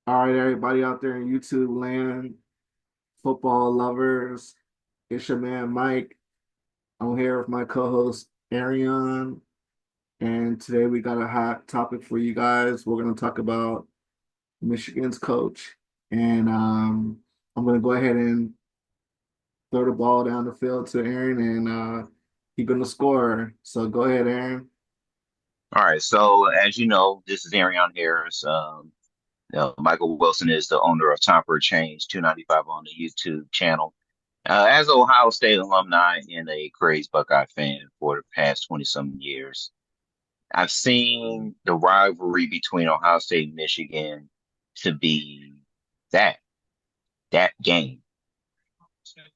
All right, everybody out there in YouTube land, football lovers, it's your man Mike. I'm here with my co-host Arion, and today we got a hot topic for you guys. We're going to talk about Michigan's coach, and I'm going to go ahead and throw the ball down the field to Aaron, and he's going to score. So go ahead, Aaron. All right, so as you know, this is Arion Harris. Michael Wilson is the owner of Time for a Change 295 on the YouTube channel. As an Ohio State alumni and a crazy Buckeye fan for the past 20 some years, I've seen the rivalry between Ohio State and Michigan to be that that game.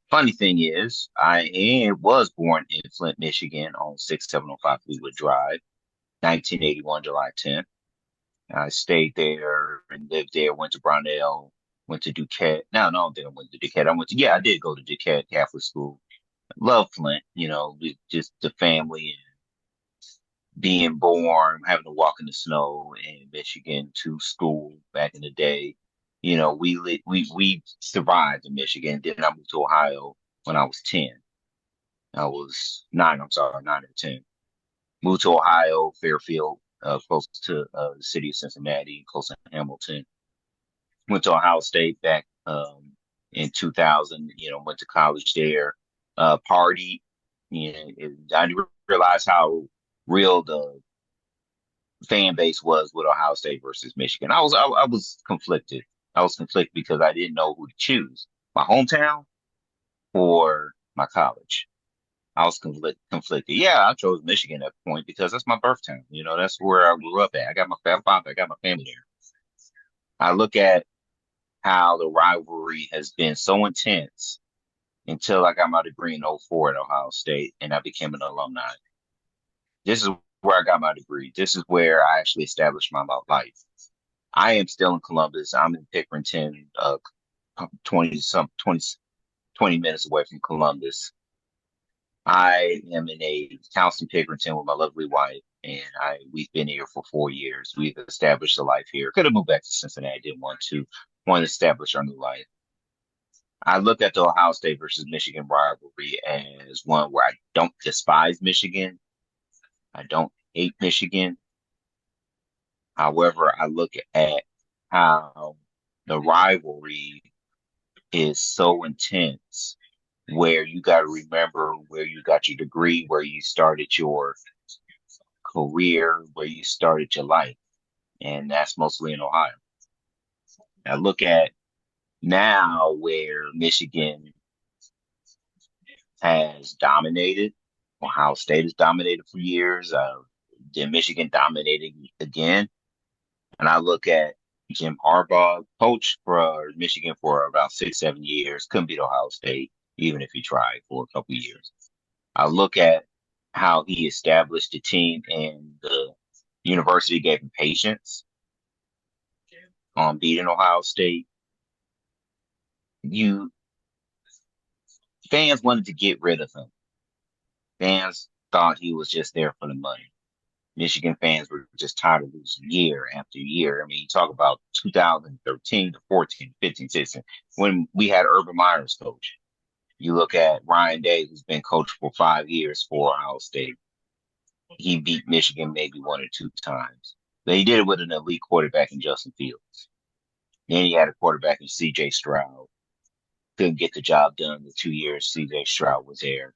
Funny thing is, was born in Flint, Michigan on 6705 Fleetwood Drive, 1981, July 10th. I stayed there and lived there, went to Brownell, went to Duquette. No, I didn't went to Duquette. I did go to Duquette Catholic School. Love Flint, just the family and being born, having to walk in the snow in Michigan to school back in the day. We survived in Michigan. Then I moved to Ohio when I was 10. I was nine, I'm sorry, 9 or 10. Moved to Ohio, Fairfield, close to the city of Cincinnati, close to Hamilton. Went to Ohio State back in 2000. Went to college there. Partied. I didn't realize how real the fan base was with Ohio State versus Michigan. I was conflicted. I was conflicted because I didn't know who to choose: my hometown or my college. I was conflicted. Yeah, I chose Michigan at the point because that's my birth town. That's where I grew up at. I got my father, I got my family there. I look at how the rivalry has been so intense until I got my degree in '04 at Ohio State and I became an alumni. This is where I got my degree. This is where I actually established my life. I am still in Columbus. I'm in Pickerington, 20 minutes away from Columbus. I am in a house in Pickerington with my lovely wife, and we've been here for 4 years. We've established a life here. Could have moved back to Cincinnati, didn't want to establish our new life. I look at the Ohio State versus Michigan rivalry as one where I don't despise Michigan. I don't hate Michigan. However, I look at how the rivalry is so intense where you got to remember where you got your degree, where you started your career, where you started your life. And that's mostly in Ohio. I look at now where Michigan has dominated. Ohio State has dominated for years. Then Michigan dominated again. And I look at Jim Harbaugh, coach for Michigan for about 6, 7 years, couldn't beat Ohio State, even if he tried for a couple of years. I look at how he established the team and the university gave him patience on beating Ohio State. You Fans wanted to get rid of him. Fans thought he was just there for the money. Michigan fans were just tired of losing year after year. I mean, you talk about 2013 to 14, 15, 16, when we had Urban Meyer's coach. You look at Ryan Day, who's been coach for 5 years for Ohio State. He beat Michigan maybe one or two times. But he did it with an elite quarterback in Justin Fields. Then he had a quarterback in C.J. Stroud. Couldn't get the job done the 2 years C.J. Stroud was there.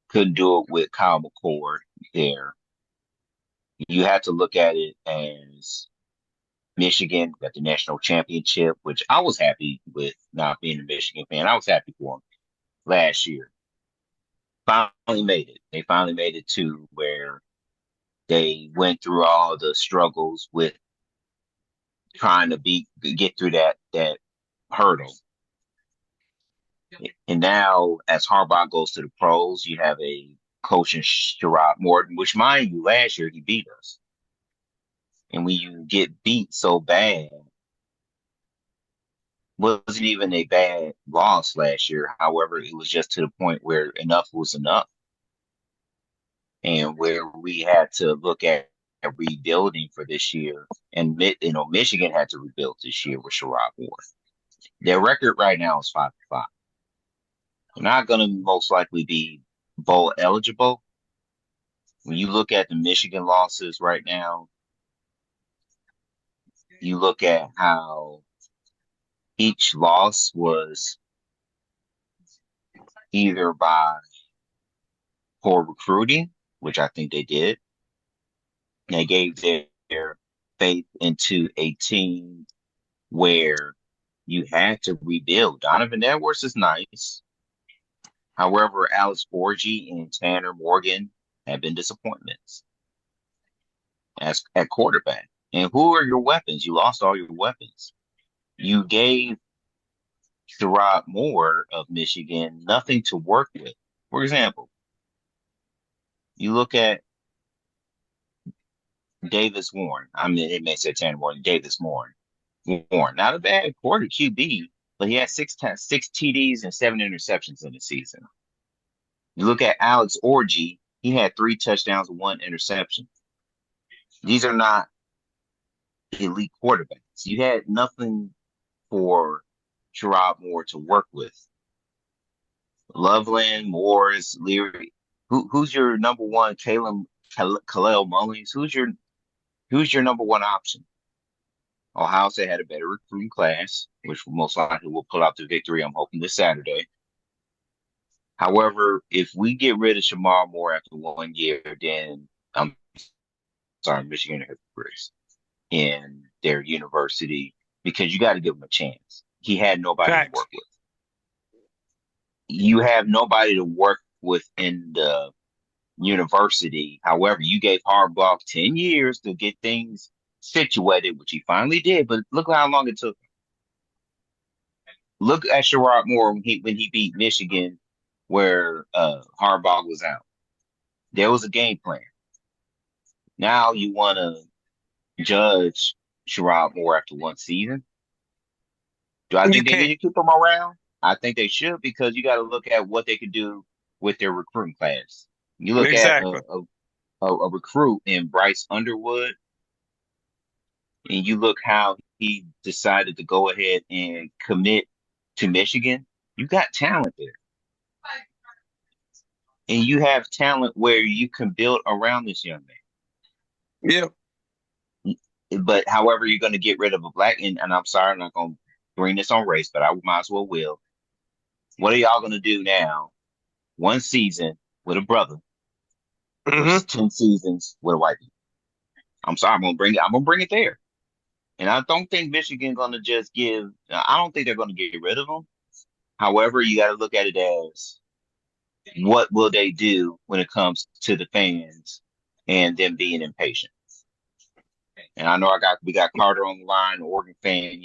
Couldn't do it with Kyle McCord there. You have to look at it as Michigan got the national championship, which I was happy with not being a Michigan fan. I was happy for them last year. Finally made it. They finally made it to where they went through all the struggles with trying to get through that hurdle. And now, as Harbaugh goes to the pros, you have a coach in Sherrone Moore, which, mind you, last year he beat us. And when you get beat so bad, wasn't even a bad loss last year. However, it was just to the point where enough was enough, and where we had to look at rebuilding for this year, and Michigan had to rebuild this year with Sherrone Moore. Their record right now is 5-5. They're not going to most likely be bowl eligible. When you look at the Michigan losses right now, you look at how each loss was either by poor recruiting, which I think they did. They gave their faith into a team where you had to rebuild. Donovan Edwards is nice. However, Alex Borgie and Tanner Morgan have been disappointments as at quarterback. And who are your weapons? You lost all your weapons. You gave Sherrone Moore of Michigan nothing to work with. For example, you look at Davis Warren. I mean, it may say Tanner Morgan, Davis Warren. Warren, not a bad quarter QB, but he had six TDs and 7 interceptions in the season. You look at Alex Orji, he had 3 touchdowns and 1 interception. These are not elite quarterbacks. You had nothing for Sherrone Moore to work with. Loveland, Morris, Leary. Who's your number one? Kalel Mullings. Who's your number one option? Ohio State had a better recruiting class, which most likely will pull out the victory. I'm hoping this Saturday. However, if we get rid of Sherrone Moore after 1 year, then I'm sorry, Michigan hypocrites in their university because you got to give him a chance. He had nobody to Facts. work with. You have nobody to work with in the university. However, you gave Harbaugh 10 years to get things situated, which he finally did. But look how long it took. Look at Sherrone Moore when he beat Michigan, where Harbaugh was out. There was a game plan. Now you want to judge Sherrone Moore after 1 season. Do I You think they can't. need to keep him around? I think they should because you got to look at what they could do with their recruiting class. You look at Exactly. a recruit in Bryce Underwood, and you look how he decided to go ahead and commit to Michigan. You got talent there, and you have talent where you can build around this young Yeah. man. But however, you're going to get rid of a black, and I'm sorry, I'm not going to bring this on race, but I might as well will. What are y'all going to do now? 1 season with a brother Hmm. versus 10 seasons with a white man. I'm sorry, I'm gonna bring it. I'm gonna bring it there, and I don't think Michigan's gonna just give. I don't think they're gonna get rid of him. However, you got to look at it as what will they do when it comes to the fans and them being impatient. And I know we got Carter on the line, Oregon fan,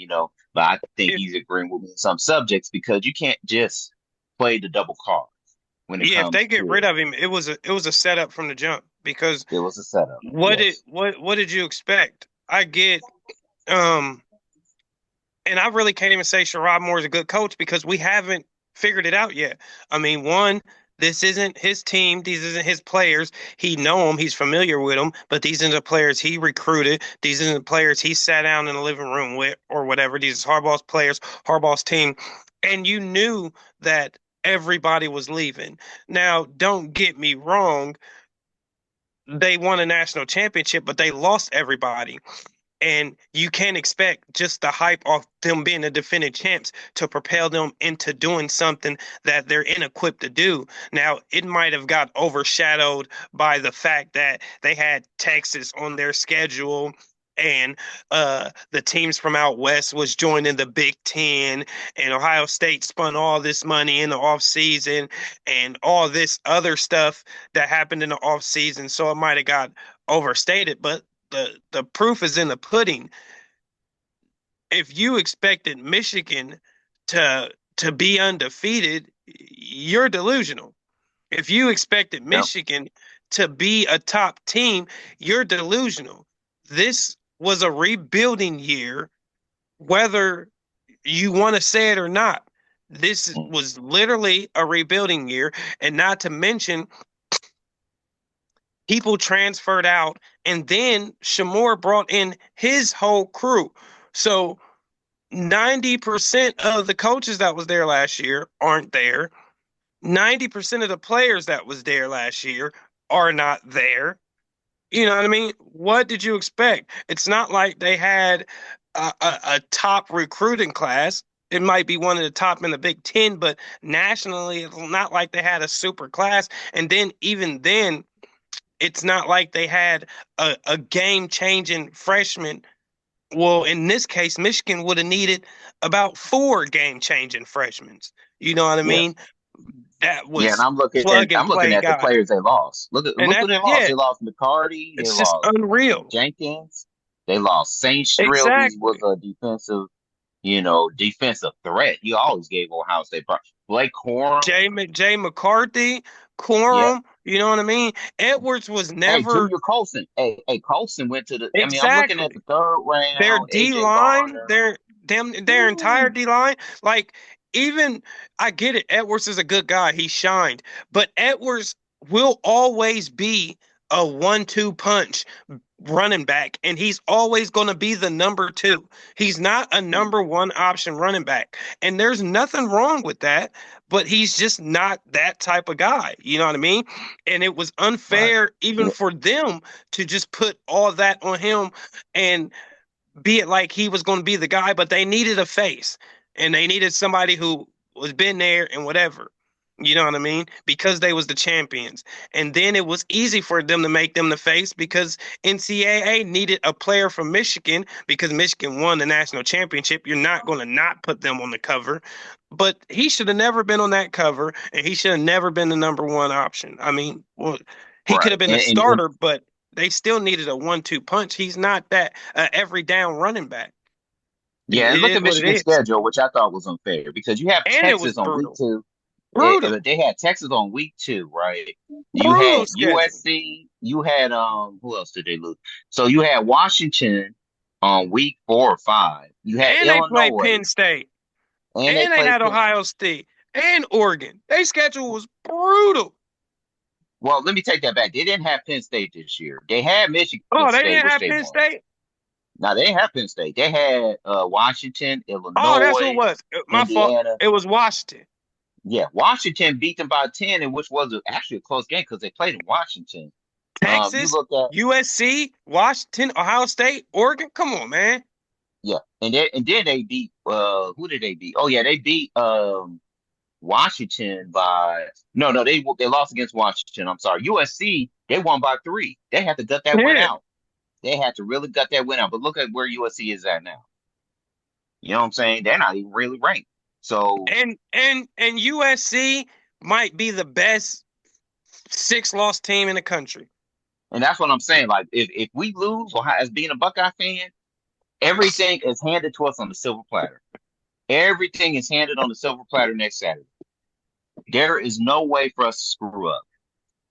but I think If he's agreeing with me in some subjects because you can't just play the double card when it yeah, if they comes get rid to of him, it was a setup from the jump because it was a setup. what did Yes. what did you expect? I get um and I really can't even say Sherrod Moore is a good coach because we haven't figured it out yet. I mean, one, this isn't his team. These isn't his players. He know them. He's familiar with them. But these are the players he recruited. These are the players he sat down in the living room with or whatever. These are Harbaugh's players, Harbaugh's team. And you knew that everybody was leaving. Now, don't get me wrong. They won a national championship, but they lost everybody. And you can't expect just the hype of them being the defending champs to propel them into doing something that they're inequipped to do. Now, it might have got overshadowed by the fact that they had Texas on their schedule and the teams from out west was joining the Big Ten, and Ohio State spun all this money in the offseason and all this other stuff that happened in the offseason. So it might have got overstated, but the proof is in the pudding. If you expected Michigan to be undefeated, you're delusional. If you expected Yep. Michigan to be a top team, you're delusional. This was a rebuilding year, whether you want to say it or not. This Mm. was literally a rebuilding year, and not to mention people transferred out And then Shamor brought in his whole crew. So 90% of the coaches that was there last year aren't there. 90% of the players that was there last year are not there. You know what I mean? What did you expect? It's not like they had a top recruiting class. It might be one of the top in the Big Ten, but nationally, it's not like they had a super class. And then, even then, it's not like they had a game changing freshman. Well, in this case, Michigan would have needed about 4 game changing freshmen. You know what I Yeah. mean? That Yeah, and was plug and I'm looking play at the guy. players they lost. And Look who that, they lost. yeah, They lost McCarty, they it's just lost unreal. Jenkins, they lost Saint Strell, who was Exactly. a defensive threat. He always gave Ohio State problems. Blake Corum, Jay McCarthy, yeah. Corum, you know what I mean? Edwards was Hey, never Junior Colson. Hey, Colson went to the. I mean, I'm looking at the exactly. third Their round. D AJ line, Garner. their entire D line, like even I get it. Edwards is a good guy. He shined, but Edwards will always be a 1-2 punch running back, and he's always going to be the number 2. He's not a number 1 option running back, and there's nothing wrong with that. But he's just not that type of guy. You know what I mean? And it was Right. unfair even Yeah. for them to just put all that on him and be it like he was going to be the guy, but they needed a face and they needed somebody who was been there and whatever. You know what I mean? Because they was the champions. And then it was easy for them to make them the face because NCAA needed a player from Michigan because Michigan won the national championship. You're not going to not put them on the cover. But he should have never been on that cover and he should have never been the number 1 option. I mean, well, he could Right. have been a starter, but they still needed a 1-2 punch. He's not that every down running back. Yeah, and It look is at what it Michigan's is. schedule, which I thought was unfair because you have And it was Texas on week brutal. 2. Brutal. They had Texas on week 2, right? You Brutal had schedule. USC. You had who else did they lose? So you had Washington on week 4 or 5. You had And they played Illinois, Penn State. and they And they played had Pitt. Ohio State and Oregon. Their schedule was brutal. Well, let me take that back. They didn't have Penn State this year. They had Michigan Oh, they State, didn't which have they Penn won. State? Now they didn't have Penn State. They had Washington, Oh, that's who it Illinois, was. My fault. Indiana. It was Washington. Yeah, Washington beat them by 10, and which was actually a close game because they played in Washington. You Texas, look at USC, Washington, Ohio State, Oregon. Come on, man. yeah, and then they beat who did they beat? Oh yeah, they beat Washington by no they lost against Washington. I'm sorry, USC they won by 3. They had to gut that win Yeah. out. They had to really gut that win out. But look at where USC is at now. You know what I'm saying? They're not even really ranked. So And USC might be the best 6-loss team in the country. and that's what I'm saying. Like if we lose, or as being a Buckeye fan, everything is handed to us on the silver platter. Everything is handed on the silver platter next Saturday. There is no way for us to screw up.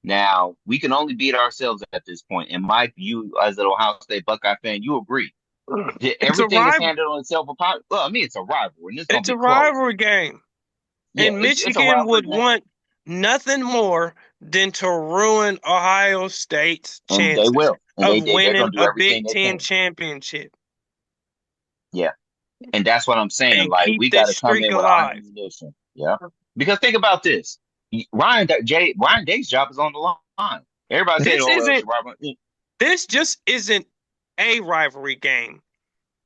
Now, we can only beat ourselves at this point. And Mike, you as an Ohio State Buckeye fan, you agree. It's a Everything is rival. handed on the silver platter. Well, I mean, it's a rivalry, and it's going It's to a be close. rivalry game. Yeah, And it's a Michigan rivalry would game. want nothing more than to ruin Ohio State's And they chances will. And of they're winning going to do a everything Big they Ten can. championship Yeah. And that's what I'm saying. and Like, keep we got this to come streak in with our alive. ammunition. Yeah. Because think about this. Ryan Day's job is on the line. Everybody said, This oh, isn't Sherrone. this just isn't a rivalry game.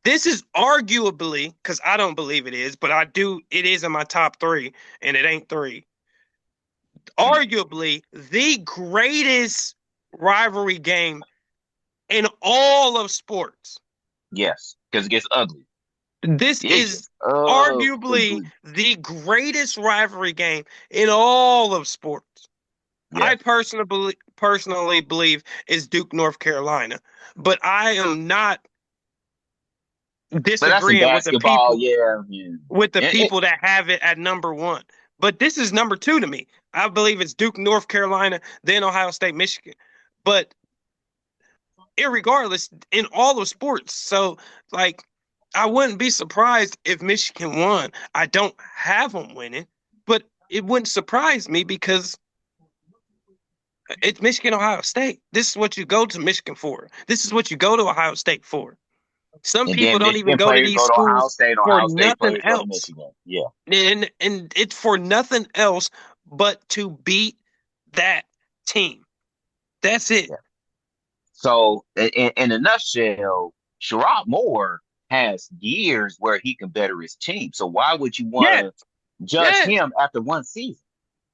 This is arguably, because I don't believe it is, but it is in my top 3, and it ain't 3. Arguably the greatest rivalry game in all of sports. Yes. Because it gets ugly. This It is gets arguably ugly. the greatest rivalry game in all of sports. I Yes. personally believe is Duke, North Carolina, but I am not But that's in disagreeing basketball. Yeah. Yeah. with the It, people that have it at number 1. But this is number 2 to me. I believe it's Duke, North Carolina, then Ohio State, Michigan. But irregardless, in all of sports. So, like, I wouldn't be surprised if Michigan won. I don't have them winning, but it wouldn't surprise me because It's Michigan, Ohio State. This is what you go to Michigan for. This is what you go to Ohio State for. Some And people then don't even Michigan go to players these go to Ohio schools State. for Ohio State nothing players go to else. Michigan. Yeah, And it's for nothing else but to beat that team. That's it. yeah. So, in a nutshell, Sherrone Moore has years where he can better his team. So why would you want Yes, to judge yes. him after one season?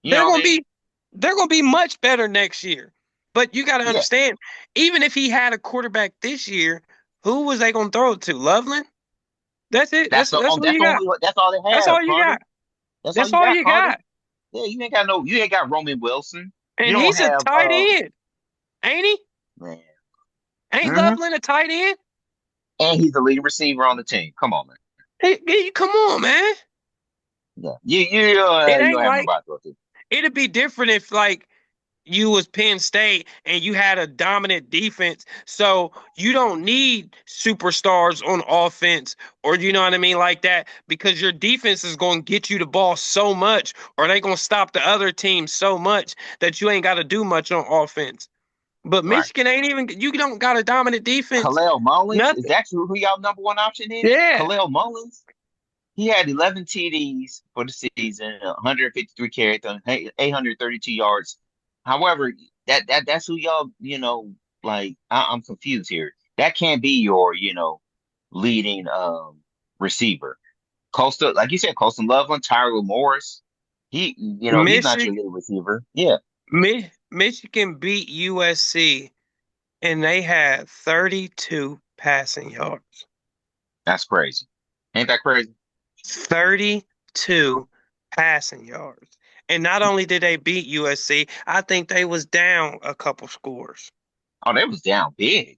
You They're know what gonna I mean? be they're gonna be much better next year. But you gotta Yeah. understand, even if he had a quarterback this year, who was they gonna throw it to? Loveland? That's it. That's all That's you the got. only that's all they That's have, all you Carter. got. That's all That's you all got, you Carter. got. Yeah, you ain't got no, you ain't got Roman Wilson. You And don't he's a have tight end, ain't he? man. Ain't Hmm. Loveland a tight end? And he's the leading receiver on the team. Come on, man. Come on, man. Yeah, It you don't ain't have like nobody to throw to. it'd be different if like you was Penn State and you had a dominant defense. So you don't need superstars on offense or you know what I mean like that because your defense is going to get you the ball so much or they going to stop the other team so much that you ain't got to do much on offense. But Right. Michigan ain't even you don't got a dominant defense. Khalil Mullins, is Nothing. that who y'all number one option is? Yeah. Khalil Mullins? He had 11 TDs for the season, 153 carries, 832 yards. However, that's who y'all, like I'm confused here. That can't be your, leading receiver. Coastal, like you said, Coastal Loveland, Tyler Morris. He's not your Michigan leading receiver. Yeah, Michigan beat USC and they had 32 passing yards. that's crazy. Ain't that crazy? 32 passing yards. And not only did they beat USC, I think they was down a couple scores. Oh, they was down big.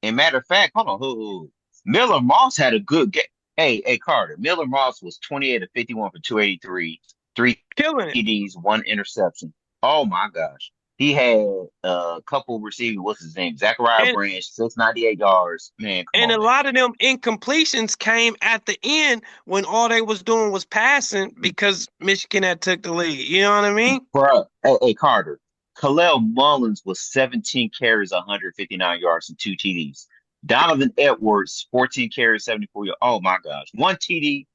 And matter of fact, hold on, Miller Moss had a good game. Hey, Carter. Miller Moss was 28 to 51 for 283, three Killing it. TDs, one interception. Oh my gosh. He had a couple receivers. What's his name? Zachariah And Branch, 698 yards. Man, come and on, a man. lot of them incompletions came at the end when all they was doing was passing because Michigan had took the lead. You know what I mean? Bruh, hey, Carter. Khalil Mullins was 17 carries, 159 yards, and two TDs. Donovan Edwards, 14 carries, 74 yards. Oh my gosh. One TD.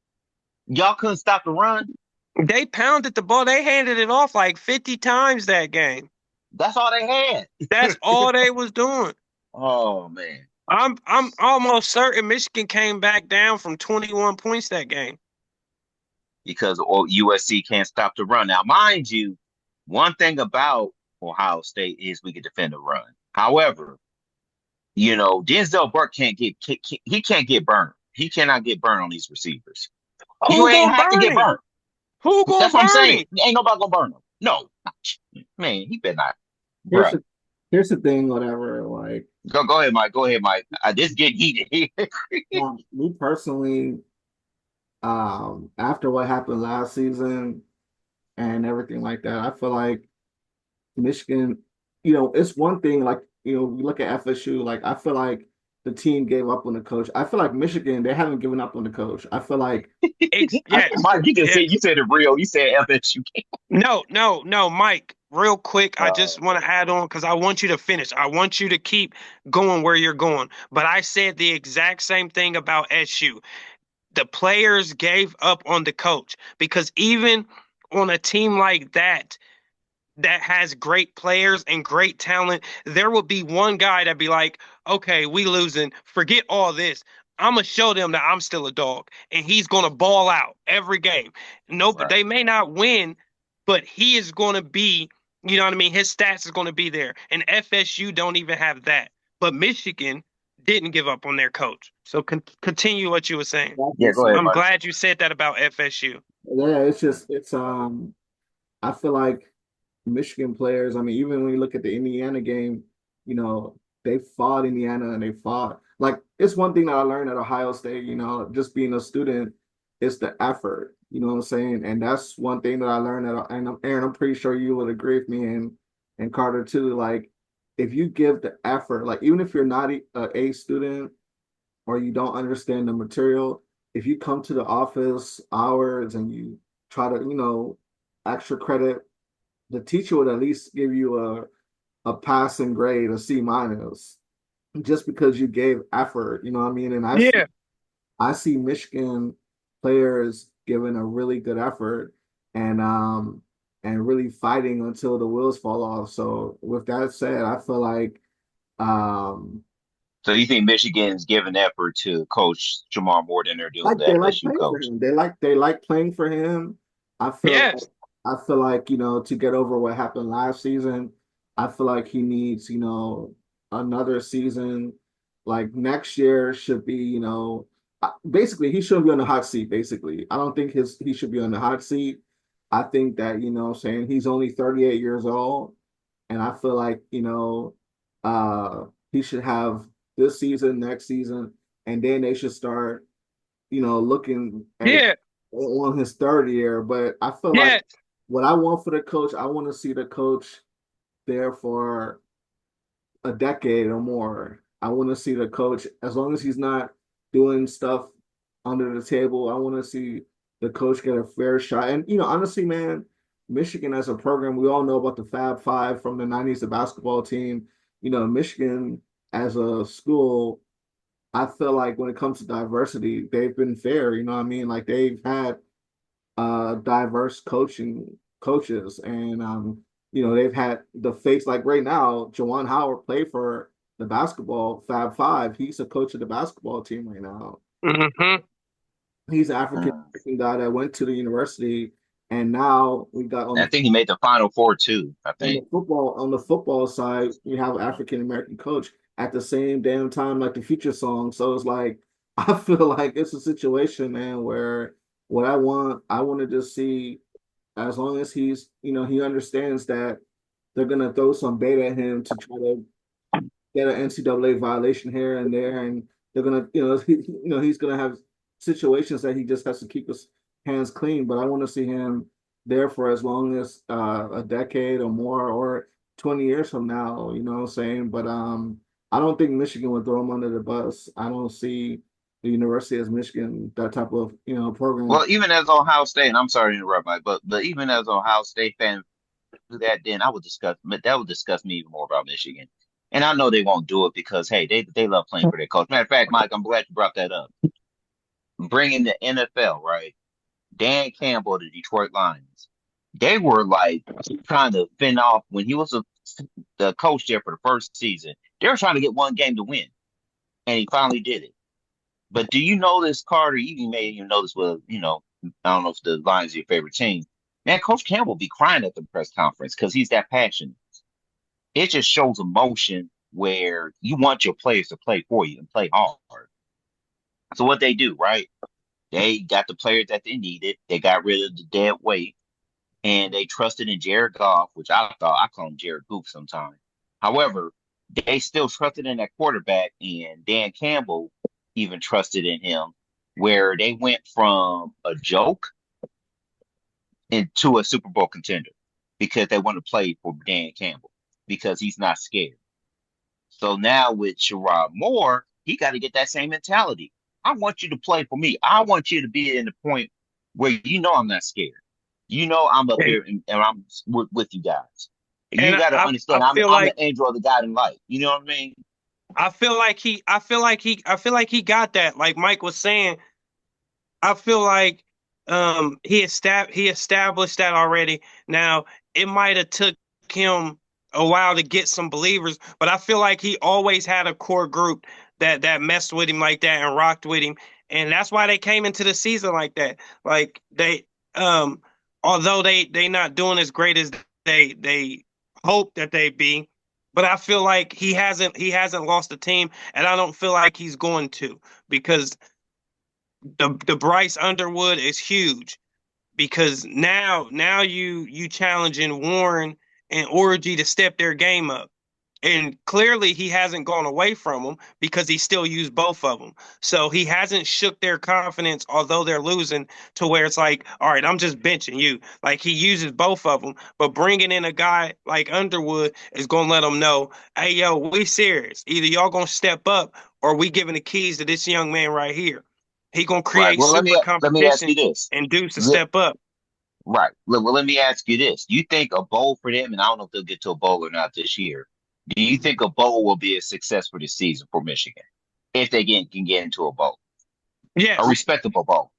Y'all couldn't stop the run. They pounded the ball. They handed it off like 50 times that game. That's all they had. That's all they was doing. Oh man. I'm almost certain Michigan came back down from 21 points that game. Because USC can't stop the run. Now, mind you, one thing about Ohio State is we can defend the run. However, Denzel Burke he can't get burned. He cannot get burned on these receivers. You Who ain't gonna have to burn get him? burned. Who gonna That's what I'm burn saying. him? Ain't nobody gonna burn him. No, man, he better not, Here's bruh. the here's the thing, whatever. Like, Go ahead, Mike. Go ahead, Mike. This getting heated. me personally, after what happened last season and everything like that, I feel like Michigan, it's one thing like, you look at FSU, like I feel like the team gave up on the coach. I feel like Michigan, they haven't given up on the coach. I feel like Yes, Mike, yes. you said it real. You said FSU. No, Mike. Real quick, I just want to Man. add on because I want you to finish. I want you to keep going where you're going. But I said the exact same thing about SU. The players gave up on the coach because even on a team like that has great players and great talent, there will be one guy that be like, okay, we losing. Forget all this. I'm gonna show them that I'm still a dog, and he's gonna ball out every game. No, but Right. they may not win, but he is gonna be, you know what I mean. His stats is gonna be there, and FSU don't even have that. But Michigan didn't give up on their coach. So continue what you were saying. that's Yeah, just, go ahead, I'm Mike. glad you said that about FSU. yeah, I feel like Michigan players, I mean, even when you look at the Indiana game, they fought Indiana and they fought. Like, it's one thing that I learned at Ohio State, just being a student, it's the effort, you know what I'm saying? And that's one thing that I learned Aaron, I'm pretty sure you would agree with me and Carter too. Like, if you give the effort, like, even if you're not a student or you don't understand the material, if you come to the office hours and you try to, extra credit, the teacher would at least give you a passing grade, a C minus, just because you gave effort. You know what I mean? And Yeah, I see Michigan players giving a really good effort and really fighting until the wheels fall off. So with that said, I feel like So you think Michigan's giving effort to Coach Jamar more than they're doing the they like LSU playing for coach? him. They like playing for him. I feel yes, I feel like, to get over what happened last season, I feel like he needs, another season. Like next year should be, basically he shouldn't be on the hot seat, basically. I don't think he should be on the hot seat. I think that, what I'm saying, he's only 38 years old. And I feel like, he should have this season, next season, and then they should start, looking at yeah, on his third year. But I feel like yes. what I want for the coach, I want to see the coach there for a decade or more. I want to see the coach, as long as he's not doing stuff under the table, I want to see the coach get a fair shot. And, honestly, man, Michigan as a program, we all know about the Fab Five from the 90s, the basketball team. Michigan as a school, I feel like when it comes to diversity, they've been fair. You know what I mean? Like they've had diverse coaches, and they've had the face like right now. Jawan Howard played for the basketball Fab Five. He's a coach of the basketball team right now. Hmm. He's an African Mm. American guy that went to the university, and now we got I think he made the Final Four too. I think. on the football side, we have an African American coach at the same damn time like the future song. So it's like I feel like it's a situation, man, where what I want to just see, as long as he understands that they're gonna throw some bait at him to try to get an NCAA violation here and there, and they're gonna, he's gonna have situations that he just has to keep his hands clean. But I want to see him there for as long as a decade or more, or 20 years from now. You know what I'm saying? But I don't think Michigan would throw him under the bus. I don't see the University of Michigan that type of program. Well, even as Ohio State, and I'm sorry to interrupt, Mike, but even as Ohio State fan do that, then I would discuss that would discuss me even more about Michigan. And I know they won't do it because hey, they love playing for their coach. Matter of fact, Mike, I'm glad you brought that up. Bringing the NFL, right? Dan Campbell, the Detroit Lions, they were like trying to fend off when he was the coach there for the first season. They were trying to get one game to win, and he finally did it. But do you notice, Carter? You may even notice, well, I don't know if the Lions are your favorite team. Man, Coach Campbell be crying at the press conference because he's that passionate. It just shows emotion where you want your players to play for you and play hard. So what they do, right? They got the players that they needed. They got rid of the dead weight, and they trusted in Jared Goff, which I call him Jared Goof sometimes. However, they still trusted in that quarterback, and Dan Campbell even trusted in him, where they went from a joke into a Super Bowl contender because they want to play for Dan Campbell because he's not scared. So now with Sherrone Moore, he got to get that same mentality. I want you to play for me. I want you to be in the point where I'm not scared. I'm up And here and I'm with you guys. and You got to I understand, I'm feel I'm like the angel of the God in light. You know what I mean? I feel like he got that. Like Mike was saying, I feel like he established that already. Now it might have took him a while to get some believers, but I feel like he always had a core group that messed with him like that and rocked with him, and that's why they came into the season like that. Like they, um, although they not doing as great as they hope that they be, but I feel like he hasn't lost the team, and I don't feel like he's going to because the Bryce Underwood is huge because now you challenging Warren and Orgy to step their game up. And clearly he hasn't gone away from them because he still used both of them. So he hasn't shook their confidence, although they're losing, to where it's like, all right, I'm just benching you. Like he uses both of them, but bringing in a guy like Underwood is going to let them know, hey, yo, we serious. Either y'all going to step up or we giving the keys to this young man right here. He going to Right. create Well, super let me ask competition you this. and Deuce to Let, step up. right. Well, let me ask you this. You think a bowl for them, and I don't know if they'll get to a bowl or not this year. Do you think a bowl will be a success for the season for Michigan if they can get into a bowl, a Yes. respectable bowl?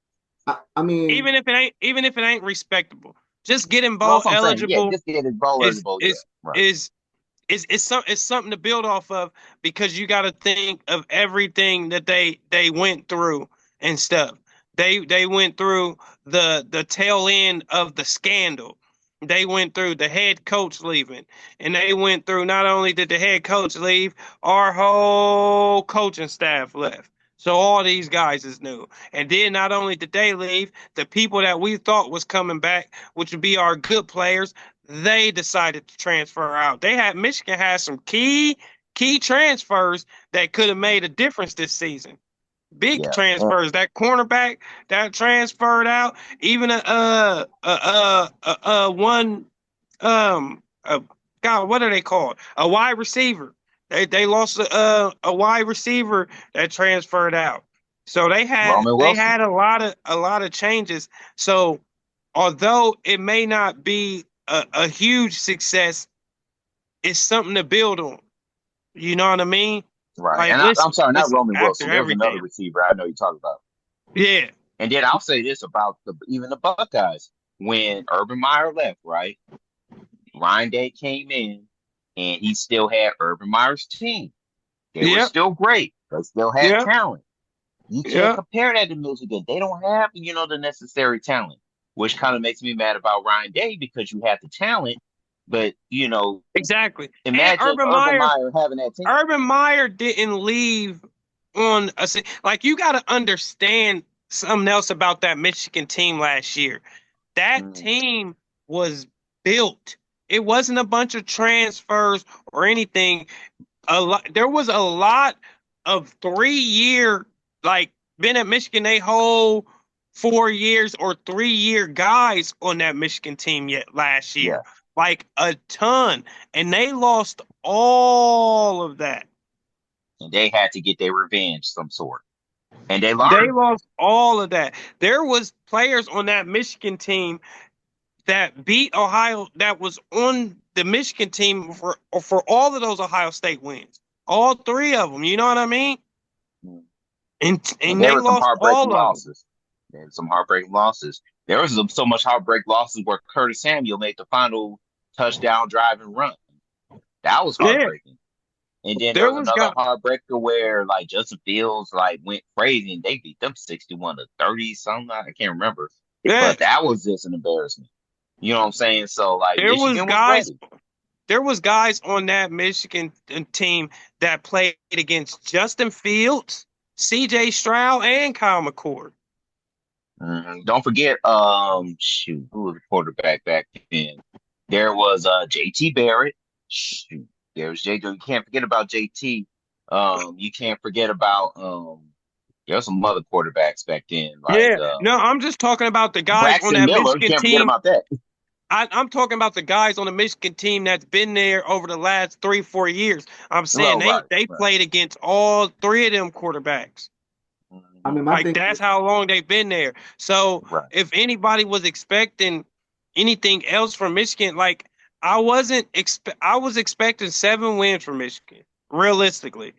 I mean, Even if it ain't respectable, just getting Well, bowl that's what I'm saying. Yeah, eligible just get it bowl is eligible. Yeah, is right. is it's something to build off of, because you got to think of everything that they went through and stuff. They went through the tail end of the scandal. They went through the head coach leaving, and they went through, not only did the head coach leave, our whole coaching staff left. So all these guys is new. And then not only did they leave, the people that we thought was coming back, which would be our good players, they decided to transfer out. Michigan had some key transfers that could have made a difference this season. Big Yeah. transfers. That cornerback that transferred out, even one God, what are they called? A wide receiver. They lost a wide receiver that transferred out. So Roman they Wilson. had a lot of changes. So although it may not be a huge success, it's something to build on. You know what I mean? Right. Like, And I'm sorry, not listen, Roman after Wilson. There was another everything. receiver I know you talk about. Yeah. And then I'll say this about even the Buckeyes. When Urban Meyer left, right? Ryan Day came in and he still had Urban Meyer's team. They were Yep. still great. They still had Yep. talent. You can't Yep. compare that to Michigan. They don't have, the necessary talent, which kind of makes me mad about Ryan Day because you have the talent, but Exactly. And imagine Urban Meyer having that team. Urban Meyer didn't leave on like, you got to understand something else about that Michigan team last year. That Mm, team was built. It wasn't a bunch of transfers or anything. There was a lot of 3 year, like, been at Michigan a whole 4 years or 3 year guys on that Michigan team yet last year, yes, like a ton, and they lost all of that. and they had to get their revenge some sort, and they They learned. lost all of that. There was players on that Michigan team that beat Ohio, that was on the Michigan team for all of those Ohio State wins, all three of them. You know what I mean? Mm. And And there they were some lost heartbreaking all of them. losses. There were some heartbreaking losses. There was so much heartbreak losses where Curtis Samuel made the final touchdown drive and run. That was Yeah, heartbreaking. And then there there was was another guys. heartbreaker where like Justin Fields like went crazy and they beat them 61-30 something. I can't remember. Yeah, But that was just an embarrassment. You know what I'm saying? So like there was Michigan was guys. ready. There was guys on that Michigan team that played against Justin Fields, C.J. Stroud, and Kyle McCord. Don't forget, shoot, who was the quarterback back then? There was JT Barrett. Shoot, there's JT. You can't forget about JT. You can't forget about there's some other quarterbacks back then, like Yeah, no, I'm just talking about the guys on Braxton that Miller. You Michigan can't forget team. about that. I'm talking about the guys on the Michigan team that's been there over the last 3-4 years. I'm saying Well, right, they right, played against all three of them quarterbacks. I hmm mean, my Like, thing, that's how long they've been there. So right. if anybody was expecting anything else from Michigan, like, I was expecting 7 wins from Michigan. Realistically,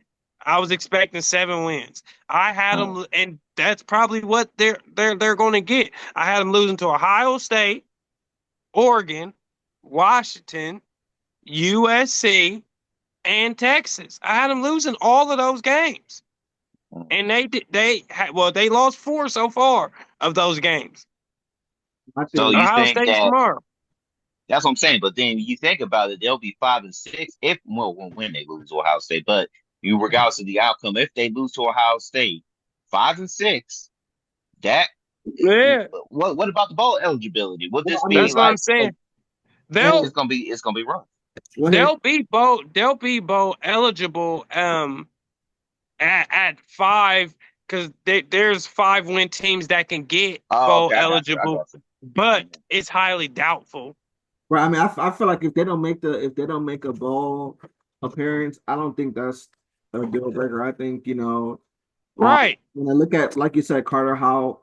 I was expecting 7 wins. I had Mm. them, and that's probably what they're going to get. I had them losing to Ohio State, Oregon, Washington, USC, and Texas. I had them losing all of those games, and Mhm. they lost 4 so far of those games. my So thing, you Ohio think State's that tomorrow. that's what I'm saying? But then you think about it, they'll be 5-6 if well when they lose to Ohio State. But regardless of the outcome, if they lose to Ohio State, 5-6. That Yeah, what about the bowl eligibility? Would well, this I mean, be that's what I'm like saying. well, They'll it's gonna be rough? well, here, they'll be both eligible at 5, because there's 5 win teams that can get Oh, bowl okay, I got you. I eligible, got you. but Mhm. it's highly doubtful. right. I mean, I feel like if they don't make a bowl appearance, I don't think that's a deal breaker. I think Right, when I look at, like you said, Carter, how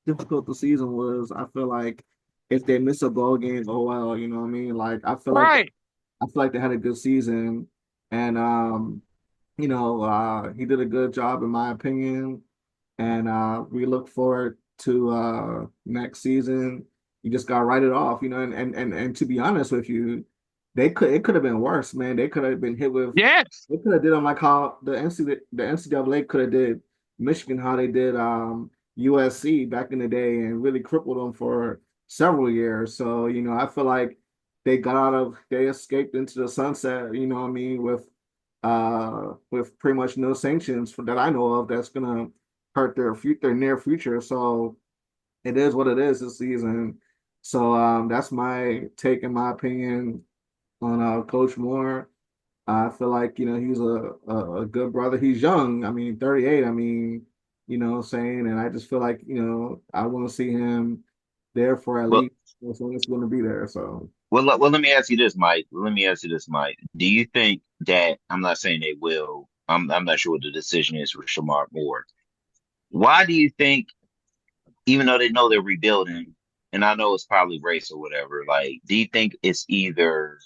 difficult the season was, I feel like if they miss a bowl game, oh well, you know what I mean? Like I feel like right. they had a good season. And he did a good job in my opinion. And we look forward to next season. You just gotta write it off, and to be honest with you, it could have been worse, man. They could have been hit with Yes. they could have did them like how the NCAA could have did Michigan, how they did USC back in the day and really crippled them for several years. So, I feel like they escaped into the sunset, what I mean, with pretty much no sanctions that I know of that's gonna hurt their near future. So it is what it is this season. So that's my take and my opinion on Coach Moore. I feel like, he's a good brother. He's young. I mean, 38. I mean, what I'm saying? And I just feel like, I want to see him there for at Well, least as long as he's going to be there. So, let me ask you this, Mike. Let me ask you this, Mike. Do you think that I'm not saying they will? I'm not sure what the decision is for Shamar Moore. Why do you think, even though they know they're rebuilding, and I know it's probably race or whatever, like, do you think it's either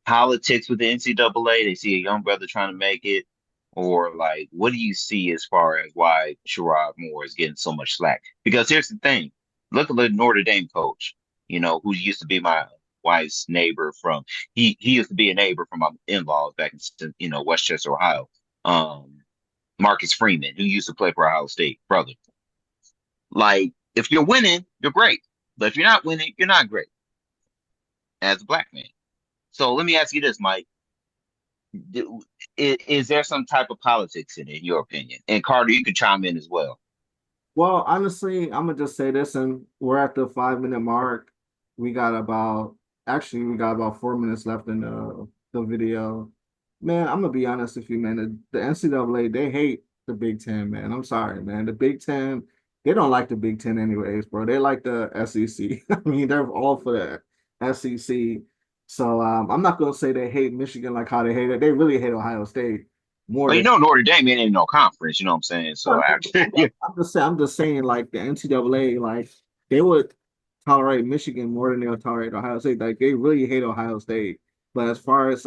politics with the NCAA? They see a young brother trying to make it, or like, what do you see as far as why Sherrone Moore is getting so much slack? Because here's the thing: look at the Notre Dame coach, who used to be my wife's neighbor from. He used to be a neighbor from my in-laws back in Westchester, Ohio. Marcus Freeman, who used to play for Ohio State, brother. Like, if you're winning, you're great, but if you're not winning, you're not great as a black man. So let me ask you this, Mike: is there some type of politics in your opinion? And Carter, you can chime in as well. well, honestly, I'm gonna just say this, and we're at the 5 minute mark. We got about we got about 4 minutes left in the video. Man, I'm gonna be honest with you, man. The NCAA, they hate the Big Ten, man. I'm sorry, man. The Big Ten, they don't like the Big Ten anyways, bro. They like the SEC. I mean, they're all for the SEC. So I'm not gonna say they hate Michigan like how they hate it. They really hate Ohio State more Well, than Notre Dame ain't in no conference. You know what I'm saying? So after, yeah. I'm just saying, like the NCAA, like they would tolerate Michigan more than they would tolerate Ohio State. Like they really hate Ohio State. But as far as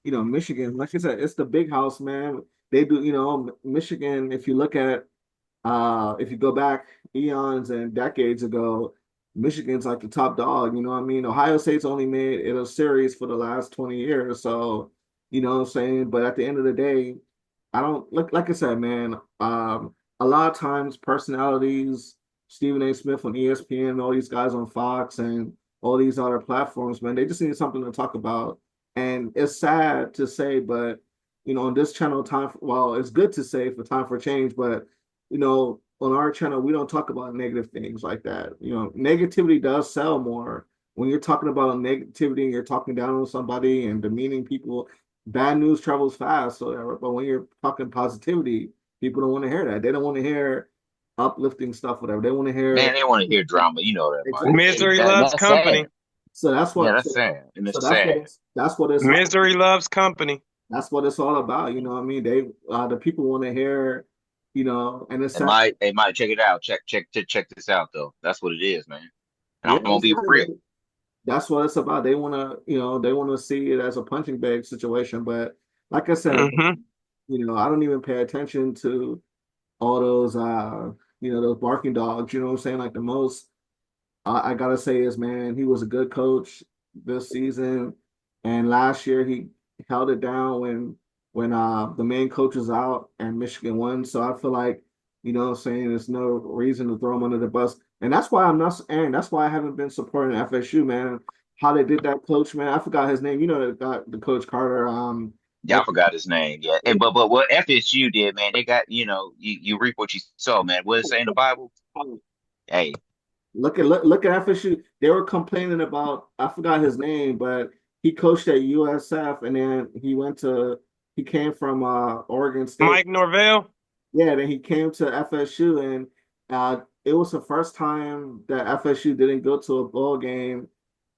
Michigan, like I said, it's the big house, man. They do, Michigan, if you look at if you go back eons and decades ago, Michigan's like the top dog, you know what I mean? Ohio State's only made it a series for the last 20 years. So, you know what I'm saying? But at the end of the day, I don't like I said, man. A lot of times personalities, Stephen A. Smith on ESPN, all these guys on Fox and all these other platforms, man, they just need something to talk about. And it's sad to say, but on this channel, well, it's good to say for time for change, but on our channel, we don't talk about negative things like that. Negativity does sell more. When you're talking about negativity and you're talking down on somebody and demeaning people, bad news travels fast. So, but when you're talking positivity, people don't want to hear that. They don't want to hear uplifting stuff, whatever. They want to Man, hear they want to hear drama. You know that, Mike. exactly. Hey, Misery loves that's sad. company. So that's Yeah, what. that's So, sad, and so it's sad. that's what it's Misery loves company. all about. You know what I mean? The people want to hear, and it's And sad. Mike, hey, Mike, check it out. Check this out though. That's what it is, man. And Yeah, I'm gonna be real. that's what it's about. They want to, they want to see it as a punching bag situation. But like I said, Hmm. I don't even pay attention to all those, those barking dogs. You know what I'm saying? Like the most I gotta say is, man, he was a good coach this season, and last year he held it down when the main coach was out and Michigan won. So I feel like, what I'm saying, there's no reason to throw him under the bus, and that's why I'm not, and that's why I haven't been supporting FSU, man. How they did that coach, man, I forgot his name. You know, the coach Carter. Yeah, I forgot his name. Yeah, and, but what FSU did, man, they got you reap what you sow, man. What does it say in the Bible? Hey, Look at FSU. They were complaining about I forgot his name, but he coached at USF and then he came from Oregon State. Mike Norvell. Yeah, then he came to FSU and it was the first time that FSU didn't go to a bowl game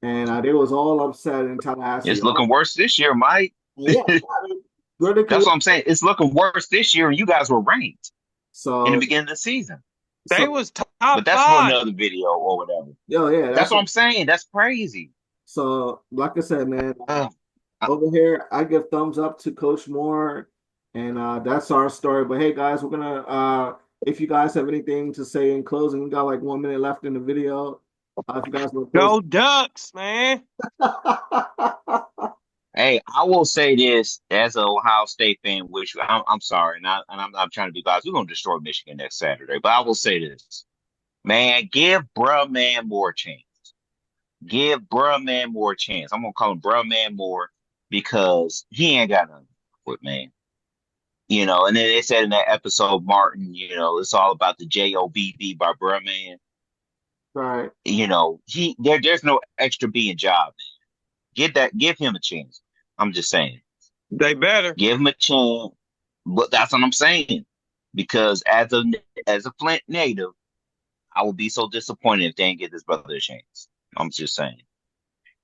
and they was all upset in Tallahassee. it's looking worse this year, Mike. Yeah, I mean, ridiculous. That's what I'm saying. It's looking worse this year, and you guys were ranked in the So beginning of the season. They so was But top that's for five. another video or whatever. yeah, That's that's what what I'm saying. That's crazy. so like I said, man. Uh, over here, I give thumbs up to Coach Moore, and that's our story. But hey, guys, we're gonna if you guys have anything to say in closing, we got like 1 minute left in the video. If you guys want to close. Go Ducks, man. Hey, I will say this as an Ohio State fan, which I'm sorry, and I'm not trying to be biased. We're gonna destroy Michigan next Saturday, but I will say this, man, give bruh man more chance. Give bruh man more chance. I'm gonna call him bruh man more because he ain't got nothing with man. And then they said in that episode, Martin, it's all about the JOBB by bruh man. Right, There's no extra B in job. Give him a chance. I'm just saying. They better. Give him a chance. But that's what I'm saying. Because as a Flint native, I would be so disappointed if they didn't give this brother a chance. I'm just saying.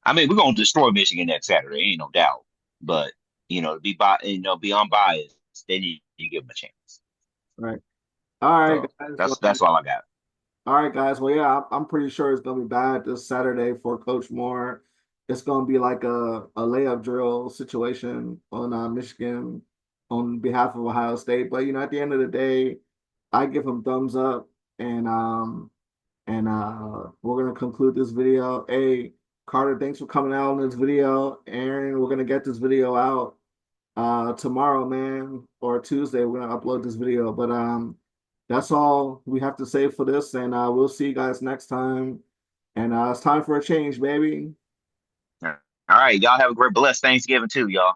I mean, we're gonna destroy Michigan next Saturday, ain't no doubt. But be unbiased, they need to give him a chance. right. All right, So guys. Well, that's all I got. all right, guys. Well, yeah, I'm pretty sure it's gonna be bad this Saturday for Coach Moore. It's gonna be like a layup drill situation on Michigan on behalf of Ohio State. But at the end of the day, I give him thumbs up, and we're gonna conclude this video. Hey, Carter, thanks for coming out on this video. Aaron, we're gonna get this video out tomorrow, man, or Tuesday. We're gonna upload this video. But that's all we have to say for this, and we'll see you guys next time. And it's time for a change, baby. All right, y'all have a great blessed Thanksgiving too, y'all.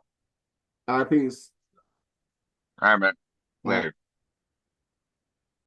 Peace. All right, man. All right. Later.